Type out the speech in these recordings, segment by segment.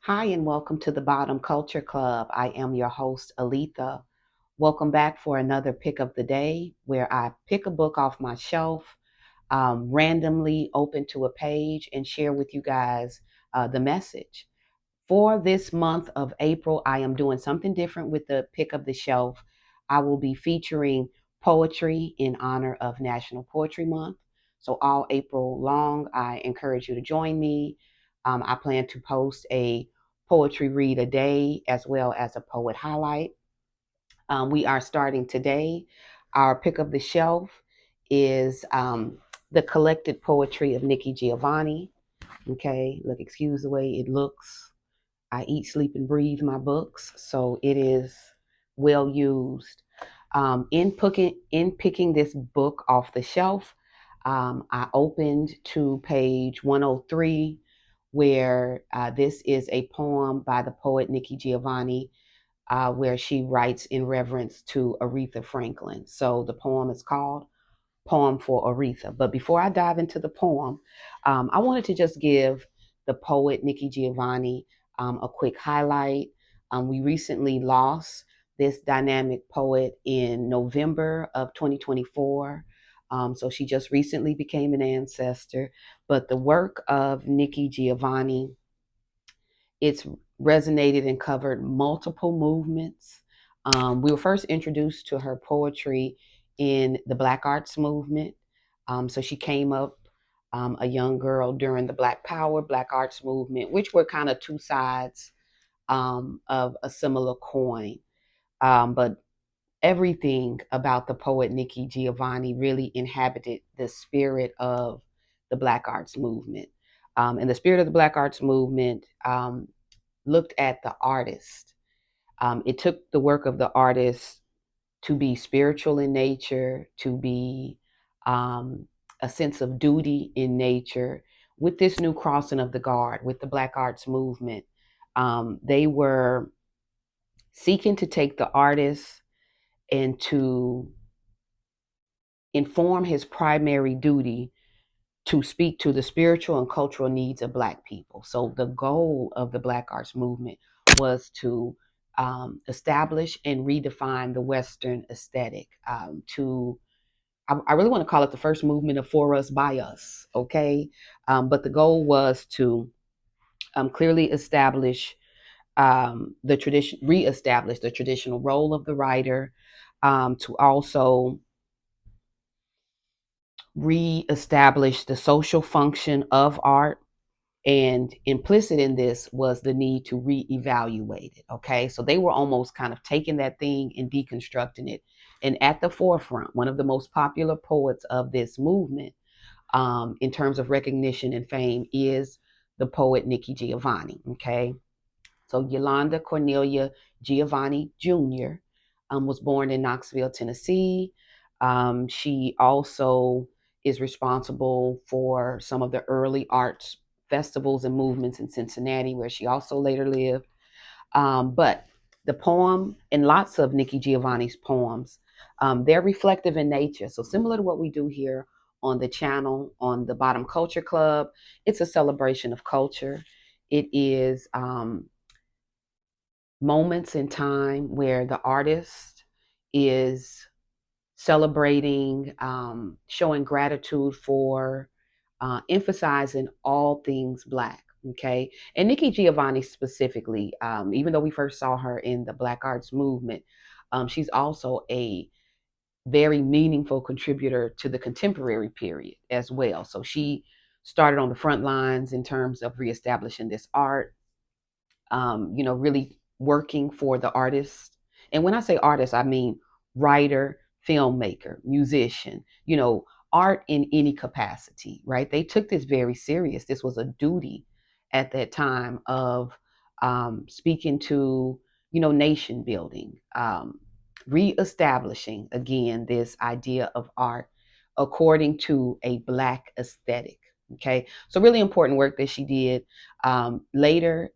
Hi, and welcome to the Bottom Culture Club. I am your host, Aletha. Welcome back for another pick of the day where I pick a book off my shelf, randomly open to a page, and share with you guys the message. For this month of April, I am doing something different with the pick of the shelf. I will be featuring poetry in honor of National Poetry Month. So, all April long, I encourage you to join me. I plan to post a poetry read a day as well as a poet highlight. We are starting today. Our pick of the shelf is the collected poetry of Nikki Giovanni. Okay, look, excuse the way it looks. I eat, sleep, and breathe my books, so it is well used. In picking this book off the shelf, I opened to page 103, where this is a poem by the poet Nikki Giovanni, where she writes in reverence to Aretha Franklin. So the poem is called Poem for Aretha. But before I dive into the poem, I wanted to just give the poet Nikki Giovanni a quick highlight. We recently lost this dynamic poet in November of 2024. So she just recently became an ancestor. But the work of Nikki Giovanni, it's resonated and covered multiple movements. We were first introduced to her poetry in the Black Arts Movement. So she came up a young girl during the Black Power, Black Arts Movement, which were kind of two sides of a similar coin. But everything about the poet Nikki Giovanni really inhabited the spirit of the Black Arts Movement. And the spirit of the Black Arts Movement looked at the artist. It took the work of the artist to be spiritual in nature, to be a sense of duty in nature. With this new crossing of the guard, with the Black Arts Movement, they were seeking to take the artist and to inform his primary duty to speak to the spiritual and cultural needs of Black people. So the goal of the Black Arts Movement was to establish and redefine the Western aesthetic. I really want to call it the first movement of for us by us. Okay, but the goal was to clearly establish the tradition, reestablish the traditional role of the writer, to also reestablish the social function of art, and implicit in this was the need to reevaluate it. Okay, so they were almost kind of taking that thing and deconstructing it. And at the forefront, one of the most popular poets of this movement, in terms of recognition and fame, is the poet Nikki Giovanni. Okay, so Yolanda Cornelia Giovanni Jr. Was born in Knoxville, Tennessee. She also is responsible for some of the early arts festivals and movements in Cincinnati, where she also later lived. But the poem and lots of Nikki Giovanni's poems, they're reflective in nature. So similar to what we do here on the channel, on the Bottom Culture Club, it's a celebration of culture. It is moments in time where the artist is celebrating, showing gratitude for, emphasizing all things Black. Okay. And Nikki Giovanni specifically, even though we first saw her in the Black Arts Movement, she's also a very meaningful contributor to the contemporary period as well. So she started on the front lines in terms of reestablishing this art, really working for the artist. And when I say artist, I mean writer, filmmaker, musician, art in any capacity, right? They took this very serious. This was a duty at that time of speaking to, nation building, reestablishing again this idea of art according to a Black aesthetic. Okay, so really important work that she did. Later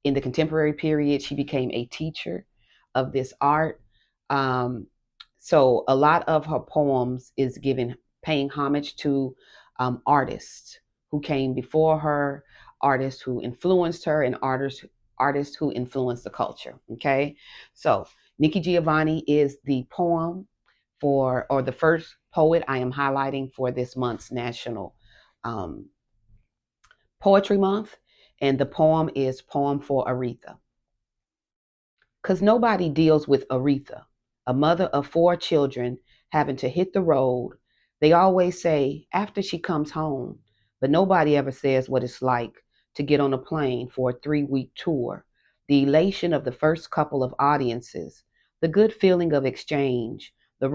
in the contemporary period, she became a teacher of this art. Um, so a lot of her poems is given paying homage to artists who came before her, artists who influenced her, and artists who influence the culture. Okay, so Nikki Giovanni is the poem for, or the first poet I am highlighting for this month's National um, Poetry Month, and the poem is Poem for Aretha. Because nobody deals with Aretha, a mother of four children having to hit the road. They always say after she comes home, but nobody ever says what it's like to get on a plane for a 3 week tour, the elation of the first couple of audiences, the good feeling of exchange, the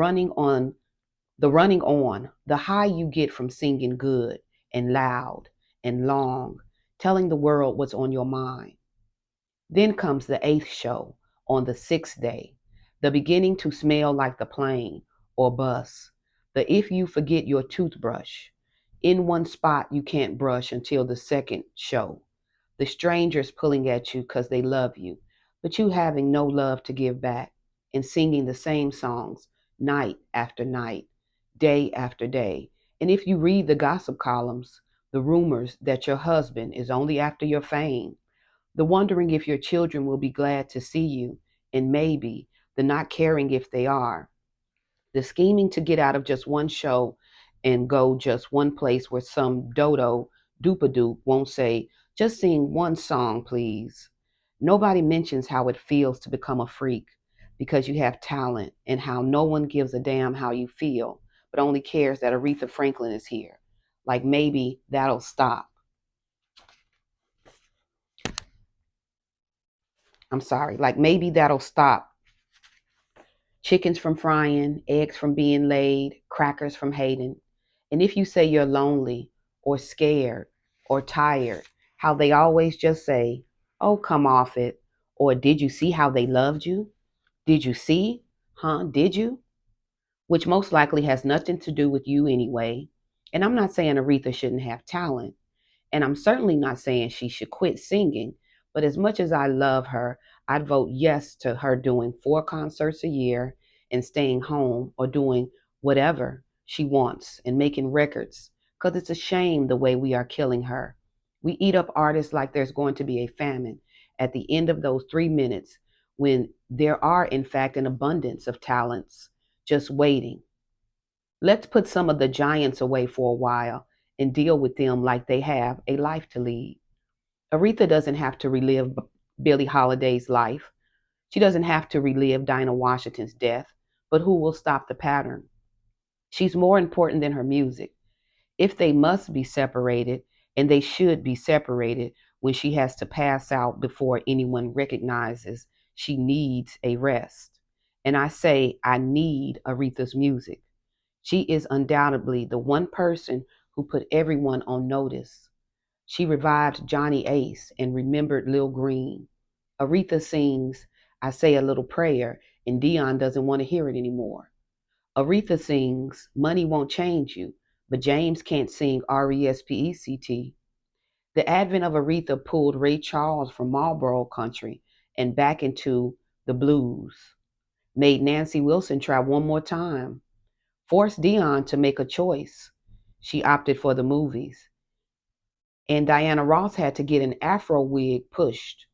high you get from singing good and loud and long, telling the world what's on your mind. Then comes the eighth show on the sixth day, the beginning to smell like the plane or bus, the if you forget your toothbrush, in one spot you can't brush until the second show, the strangers pulling at you because they love you, but you having no love to give back, and singing the same songs night after night, day after day. And if you read the gossip columns, the rumors that your husband is only after your fame, the wondering if your children will be glad to see you, and maybe the not caring if they are, the scheming to get out of just one show and go just one place where some dodo doopadoop won't say, just sing one song, please. Nobody mentions how it feels to become a freak because you have talent, and how no one gives a damn how you feel, but only cares that Aretha Franklin is here. Like maybe that'll stop. I'm sorry. Like maybe that'll stop chickens from frying, eggs from being laid, crackers from hating. And if you say you're lonely or scared or tired, how they always just say, oh, come off it. Or did you see how they loved you? Did you see? Huh? Did you? Which most likely has nothing to do with you anyway. And I'm not saying Aretha shouldn't have talent. And I'm certainly not saying she should quit singing, but as much as I love her, I'd vote yes to her doing 4 concerts a year and staying home, or doing whatever she wants and making records. Because it's a shame the way we are killing her. We eat up artists like there's going to be a famine at the end of those 3 minutes, when there are, in fact, an abundance of talents just waiting. Let's put some of the giants away for a while and deal with them like they have a life to lead. Aretha doesn't have to relive Billie Holiday's life. She doesn't have to relive Dinah Washington's death, but who will stop the pattern? She's more important than her music. If they must be separated, and they should be separated when she has to pass out before anyone recognizes she needs a rest. And I say, I need Aretha's music. She is undoubtedly the one person who put everyone on notice. She revived Johnny Ace and remembered Lil Green. Aretha sings, I Say a Little Prayer, and Dion doesn't want to hear it anymore. Aretha sings, Money Won't Change You, but James can't sing Respect. The advent of Aretha pulled Ray Charles from Marlboro country and back into the blues, made Nancy Wilson try one more time, forced Dion to make a choice. She opted for the movies. And Diana Ross had to get an Afro wig pushed.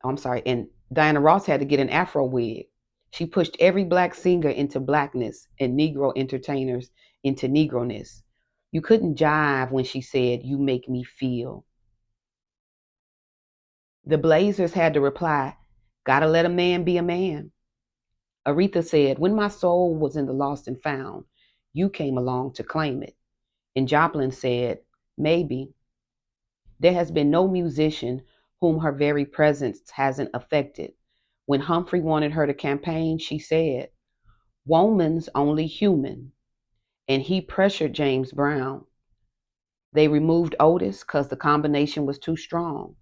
I'm sorry, and Diana Ross had to get an Afro wig. She pushed every black singer into blackness and Negro entertainers into Negroness. You couldn't jive when she said, You make me feel. The Blazers had to reply, Gotta let a man be a man. Aretha said, When my soul was in the lost and found, you came along to claim it. And Joplin said, Maybe. There has been no musician whom her very presence hasn't affected. When Humphrey wanted her to campaign, she said, Woman's only human. And he pressured James Brown. They removed Otis because the combination was too strong.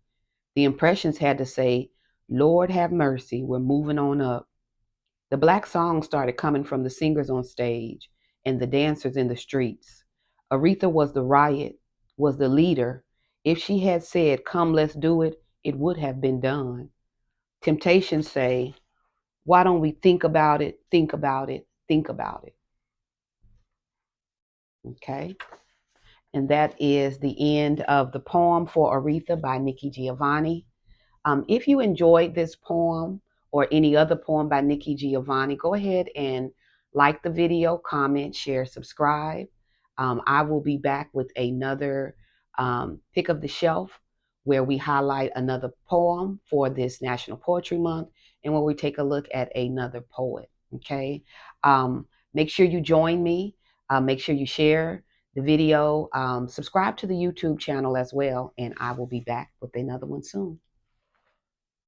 The impressions had to say, Lord have mercy, we're moving on up. The black songs started coming from the singers on stage and the dancers in the streets. Aretha was the riot, was the leader. If she had said, Come, let's do it, it would have been done. Temptations say, Why don't we think about it, think about it, think about it? Okay. And that is the end of the poem for Aretha by Nikki Giovanni. If you enjoyed this poem or any other poem by Nikki Giovanni, go ahead and like the video, comment, share, subscribe. I will be back with another pick of the shelf where we highlight another poem for this National Poetry Month and where we take a look at another poet. Okay. Make sure you join me. Make sure you share the video. Subscribe to the YouTube channel as well. And I will be back with another one soon.